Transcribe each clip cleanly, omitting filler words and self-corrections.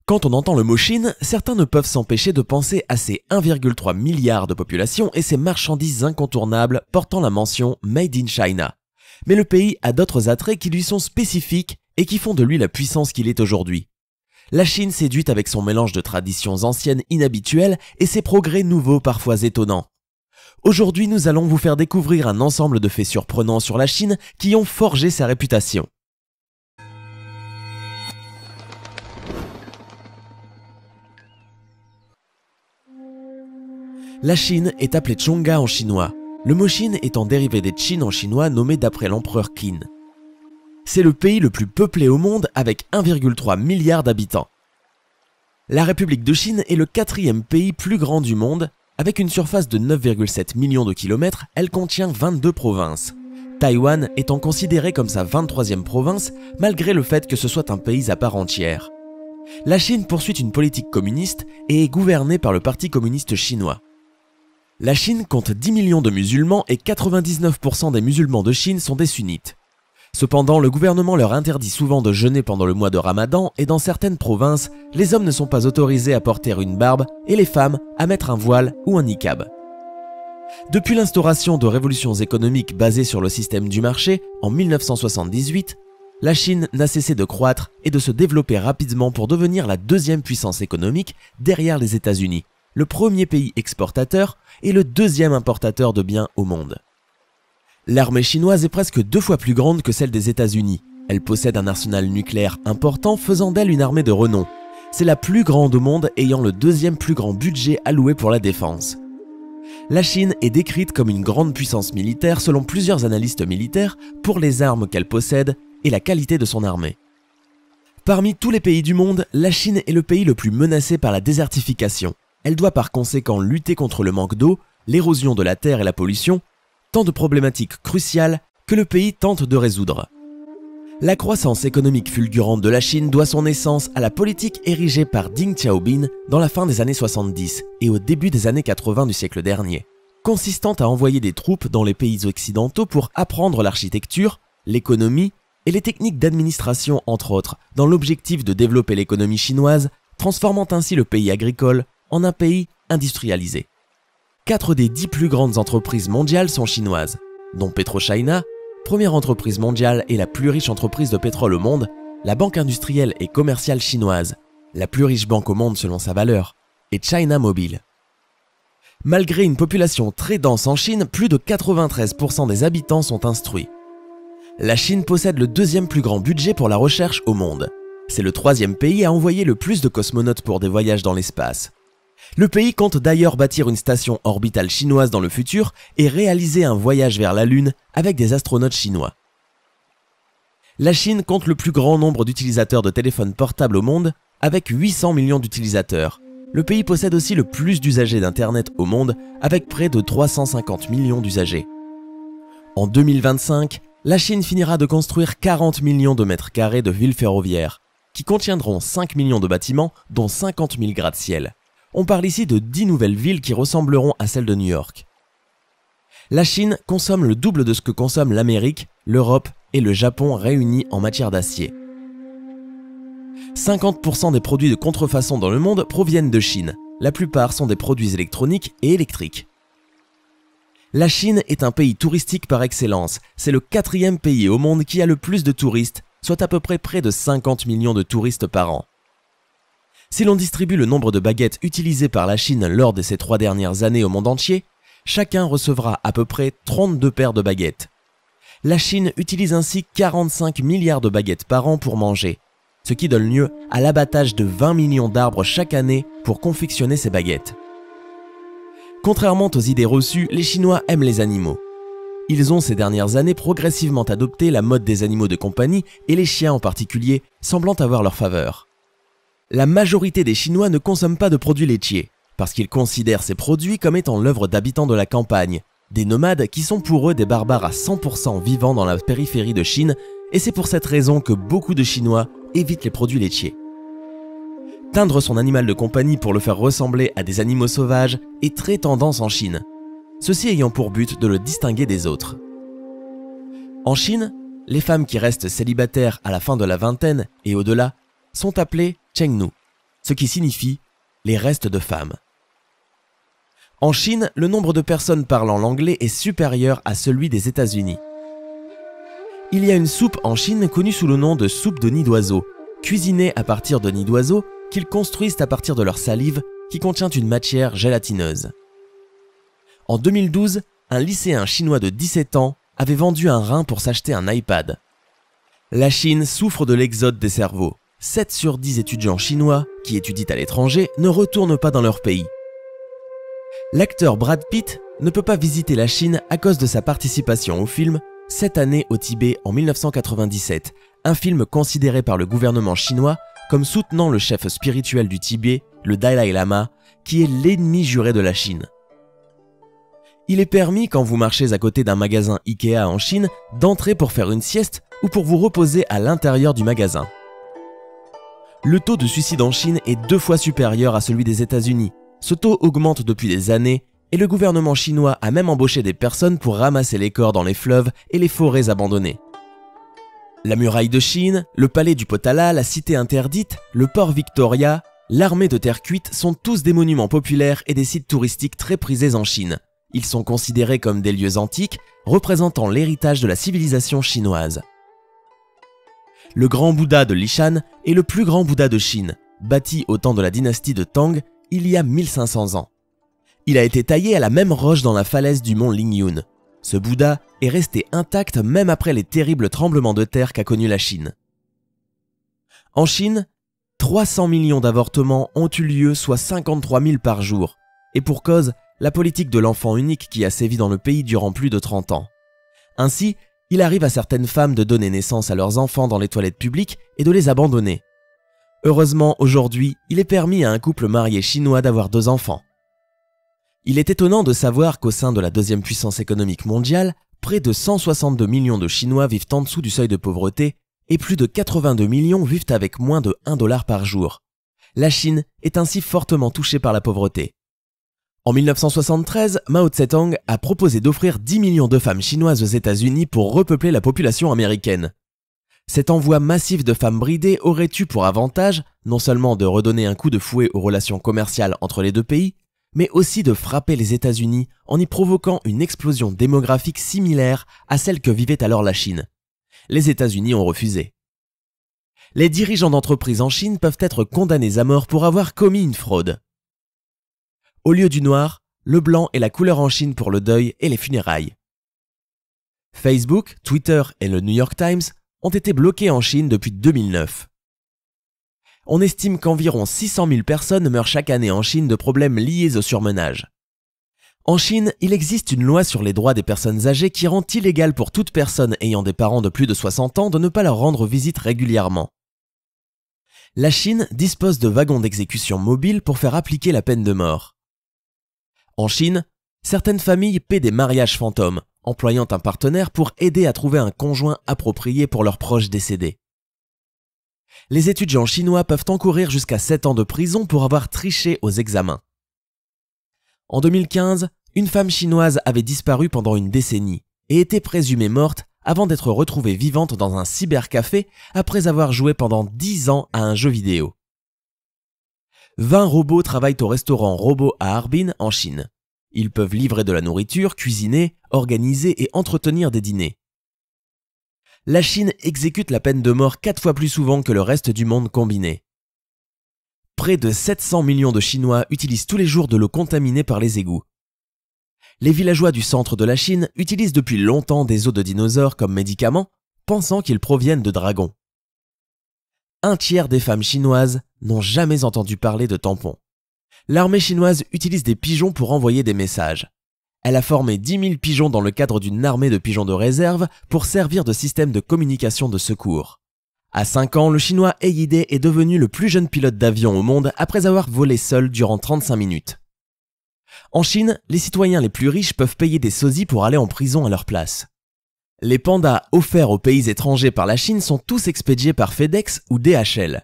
Quand on entend le mot Chine, certains ne peuvent s'empêcher de penser à ses 1,3 milliard de population et ses marchandises incontournables portant la mention Made in China. Mais le pays a d'autres attraits qui lui sont spécifiques et qui font de lui la puissance qu'il est aujourd'hui. La Chine séduit avec son mélange de traditions anciennes inhabituelles et ses progrès nouveaux parfois étonnants. Aujourd'hui, nous allons vous faire découvrir un ensemble de faits surprenants sur la Chine qui ont forgé sa réputation. La Chine est appelée Chongga en chinois, le mot Chine étant dérivé des Qin en chinois nommé d'après l'empereur Qin. C'est le pays le plus peuplé au monde avec 1,3 milliard d'habitants. La République de Chine est le 4e pays plus grand du monde. Avec une surface de 9,7 millions de kilomètres, elle contient 22 provinces. Taïwan étant considérée comme sa 23e province, malgré le fait que ce soit un pays à part entière. La Chine poursuit une politique communiste et est gouvernée par le Parti communiste chinois. La Chine compte 10 millions de musulmans et 99% des musulmans de Chine sont des sunnites. Cependant, le gouvernement leur interdit souvent de jeûner pendant le mois de Ramadan et dans certaines provinces, les hommes ne sont pas autorisés à porter une barbe et les femmes à mettre un voile ou un niqab. Depuis l'instauration de révolutions économiques basées sur le système du marché en 1978, la Chine n'a cessé de croître et de se développer rapidement pour devenir la 2e puissance économique derrière les États-Unis, le 1er pays exportateur et le 2e importateur de biens au monde. L'armée chinoise est presque 2 fois plus grande que celle des États-Unis. Elle possède un arsenal nucléaire important faisant d'elle une armée de renom. C'est la plus grande au monde ayant le 2e plus grand budget alloué pour la défense. La Chine est décrite comme une grande puissance militaire selon plusieurs analystes militaires pour les armes qu'elle possède et la qualité de son armée. Parmi tous les pays du monde, la Chine est le pays le plus menacé par la désertification. Elle doit par conséquent lutter contre le manque d'eau, l'érosion de la terre et la pollution, tant de problématiques cruciales que le pays tente de résoudre. La croissance économique fulgurante de la Chine doit son essence à la politique érigée par Deng Xiaoping dans la fin des années 70 et au début des années 80 du siècle dernier, consistant à envoyer des troupes dans les pays occidentaux pour apprendre l'architecture, l'économie et les techniques d'administration entre autres, dans l'objectif de développer l'économie chinoise, transformant ainsi le pays agricole en un pays industrialisé. 4 des 10 plus grandes entreprises mondiales sont chinoises, dont PetroChina, première entreprise mondiale et la plus riche entreprise de pétrole au monde, la banque industrielle et commerciale chinoise, la plus riche banque au monde selon sa valeur, et China Mobile. Malgré une population très dense en Chine, plus de 93% des habitants sont instruits. La Chine possède le 2e plus grand budget pour la recherche au monde. C'est le 3e pays à envoyer le plus de cosmonautes pour des voyages dans l'espace. Le pays compte d'ailleurs bâtir une station orbitale chinoise dans le futur et réaliser un voyage vers la Lune avec des astronautes chinois. La Chine compte le plus grand nombre d'utilisateurs de téléphones portables au monde, avec 800 millions d'utilisateurs. Le pays possède aussi le plus d'usagers d'Internet au monde, avec près de 350 millions d'usagers. En 2025, la Chine finira de construire 40 millions de mètres carrés de villes ferroviaires, qui contiendront 5 millions de bâtiments, dont 50 000 gratte-ciel. On parle ici de 10 nouvelles villes qui ressembleront à celles de New York. La Chine consomme le double de ce que consomment l'Amérique, l'Europe et le Japon réunis en matière d'acier. 50% des produits de contrefaçon dans le monde proviennent de Chine. La plupart sont des produits électroniques et électriques. La Chine est un pays touristique par excellence. C'est le 4e pays au monde qui a le plus de touristes, soit à peu près de 50 millions de touristes par an. Si l'on distribue le nombre de baguettes utilisées par la Chine lors de ces 3 dernières années au monde entier, chacun recevra à peu près 32 paires de baguettes. La Chine utilise ainsi 45 milliards de baguettes par an pour manger, ce qui donne lieu à l'abattage de 20 millions d'arbres chaque année pour confectionner ces baguettes. Contrairement aux idées reçues, les Chinois aiment les animaux. Ils ont ces dernières années progressivement adopté la mode des animaux de compagnie et les chiens en particulier, semblant avoir leur faveur. La majorité des Chinois ne consomment pas de produits laitiers, parce qu'ils considèrent ces produits comme étant l'œuvre d'habitants de la campagne, des nomades qui sont pour eux des barbares à 100% vivant dans la périphérie de Chine, et c'est pour cette raison que beaucoup de Chinois évitent les produits laitiers. Teindre son animal de compagnie pour le faire ressembler à des animaux sauvages est très tendance en Chine, ceci ayant pour but de le distinguer des autres. En Chine, les femmes qui restent célibataires à la fin de la vingtaine et au-delà sont appelées Chengnu, ce qui signifie les restes de femmes. En Chine, le nombre de personnes parlant l'anglais est supérieur à celui des États-Unis. Il y a une soupe en Chine connue sous le nom de soupe de nid d'oiseau, cuisinée à partir de nids d'oiseaux qu'ils construisent à partir de leur salive qui contient une matière gélatineuse. En 2012, un lycéen chinois de 17 ans avait vendu un rein pour s'acheter un iPad. La Chine souffre de l'exode des cerveaux. 7 sur 10 étudiants chinois qui étudient à l'étranger ne retournent pas dans leur pays. L'acteur Brad Pitt ne peut pas visiter la Chine à cause de sa participation au film « 7 années au Tibet en 1997 », un film considéré par le gouvernement chinois comme soutenant le chef spirituel du Tibet, le Dalai Lama, qui est l'ennemi juré de la Chine. Il est permis, quand vous marchez à côté d'un magasin Ikea en Chine, d'entrer pour faire une sieste ou pour vous reposer à l'intérieur du magasin. Le taux de suicide en Chine est 2 fois supérieur à celui des États-Unis. Ce taux augmente depuis des années et le gouvernement chinois a même embauché des personnes pour ramasser les corps dans les fleuves et les forêts abandonnées. La muraille de Chine, le palais du Potala, la cité interdite, le port Victoria, l'armée de terre cuite sont tous des monuments populaires et des sites touristiques très prisés en Chine. Ils sont considérés comme des lieux antiques, représentant l'héritage de la civilisation chinoise. Le grand Bouddha de Lishan est le plus grand Bouddha de Chine, bâti au temps de la dynastie de Tang, il y a 1500 ans. Il a été taillé à la même roche dans la falaise du mont Lingyun. Ce Bouddha est resté intact même après les terribles tremblements de terre qu'a connus la Chine. En Chine, 300 millions d'avortements ont eu lieu, soit 53 000 par jour. Et pour cause, la politique de l'enfant unique qui a sévi dans le pays durant plus de 30 ans. Ainsi, il arrive à certaines femmes de donner naissance à leurs enfants dans les toilettes publiques et de les abandonner. Heureusement, aujourd'hui, il est permis à un couple marié chinois d'avoir 2 enfants. Il est étonnant de savoir qu'au sein de la deuxième puissance économique mondiale, près de 162 millions de Chinois vivent en dessous du seuil de pauvreté et plus de 82 millions vivent avec moins de $1 par jour. La Chine est ainsi fortement touchée par la pauvreté. En 1973, Mao Tse-tung a proposé d'offrir 10 millions de femmes chinoises aux États-Unis pour repeupler la population américaine. Cet envoi massif de femmes bridées aurait eu pour avantage non seulement de redonner un coup de fouet aux relations commerciales entre les deux pays, mais aussi de frapper les États-Unis en y provoquant une explosion démographique similaire à celle que vivait alors la Chine. Les États-Unis ont refusé. Les dirigeants d'entreprises en Chine peuvent être condamnés à mort pour avoir commis une fraude. Au lieu du noir, le blanc est la couleur en Chine pour le deuil et les funérailles. Facebook, Twitter et le New York Times ont été bloqués en Chine depuis 2009. On estime qu'environ 600 000 personnes meurent chaque année en Chine de problèmes liés au surmenage. En Chine, il existe une loi sur les droits des personnes âgées qui rend illégal pour toute personne ayant des parents de plus de 60 ans de ne pas leur rendre visite régulièrement. La Chine dispose de wagons d'exécution mobiles pour faire appliquer la peine de mort. En Chine, certaines familles paient des mariages fantômes, employant un partenaire pour aider à trouver un conjoint approprié pour leurs proches décédés. Les étudiants chinois peuvent encourir jusqu'à 7 ans de prison pour avoir triché aux examens. En 2015, une femme chinoise avait disparu pendant une décennie et était présumée morte avant d'être retrouvée vivante dans un cybercafé après avoir joué pendant 10 ans à un jeu vidéo. 20 robots travaillent au restaurant Robot à Harbin en Chine. Ils peuvent livrer de la nourriture, cuisiner, organiser et entretenir des dîners. La Chine exécute la peine de mort 4 fois plus souvent que le reste du monde combiné. Près de 700 millions de Chinois utilisent tous les jours de l'eau contaminée par les égouts. Les villageois du centre de la Chine utilisent depuis longtemps des os de dinosaures comme médicaments, pensant qu'ils proviennent de dragons. 1/3 des femmes chinoises n'ont jamais entendu parler de tampons. L'armée chinoise utilise des pigeons pour envoyer des messages. Elle a formé 10 000 pigeons dans le cadre d'une armée de pigeons de réserve pour servir de système de communication de secours. À 5 ans, le chinois Eyide est devenu le plus jeune pilote d'avion au monde après avoir volé seul durant 35 minutes. En Chine, les citoyens les plus riches peuvent payer des sosies pour aller en prison à leur place. Les pandas offerts aux pays étrangers par la Chine sont tous expédiés par FedEx ou DHL.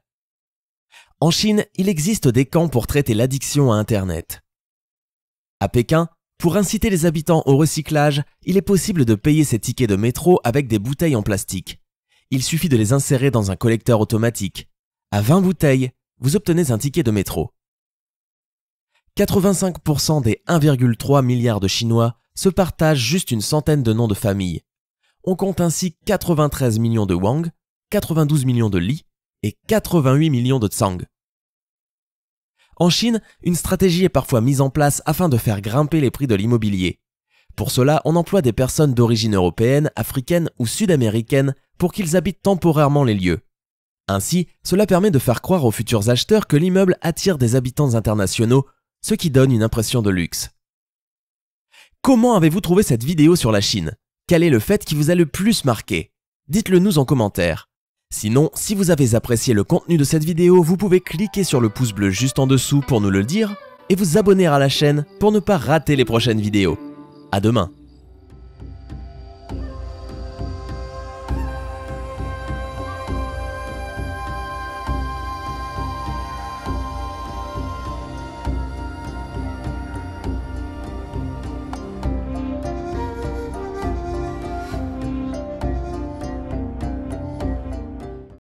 En Chine, il existe des camps pour traiter l'addiction à Internet. À Pékin, pour inciter les habitants au recyclage, il est possible de payer ses tickets de métro avec des bouteilles en plastique. Il suffit de les insérer dans un collecteur automatique. À 20 bouteilles, vous obtenez un ticket de métro. 85% des 1,3 milliard de Chinois se partagent juste une centaine de noms de famille. On compte ainsi 93 millions de Wang, 92 millions de Li et 88 millions de Zhang. En Chine, une stratégie est parfois mise en place afin de faire grimper les prix de l'immobilier. Pour cela, on emploie des personnes d'origine européenne, africaine ou sud-américaine pour qu'ils habitent temporairement les lieux. Ainsi, cela permet de faire croire aux futurs acheteurs que l'immeuble attire des habitants internationaux, ce qui donne une impression de luxe. Comment avez-vous trouvé cette vidéo sur la Chine? Quel est le fait qui vous a le plus marqué? Dites-le nous en commentaire. Sinon, si vous avez apprécié le contenu de cette vidéo, vous pouvez cliquer sur le pouce bleu juste en dessous pour nous le dire et vous abonner à la chaîne pour ne pas rater les prochaines vidéos. À demain!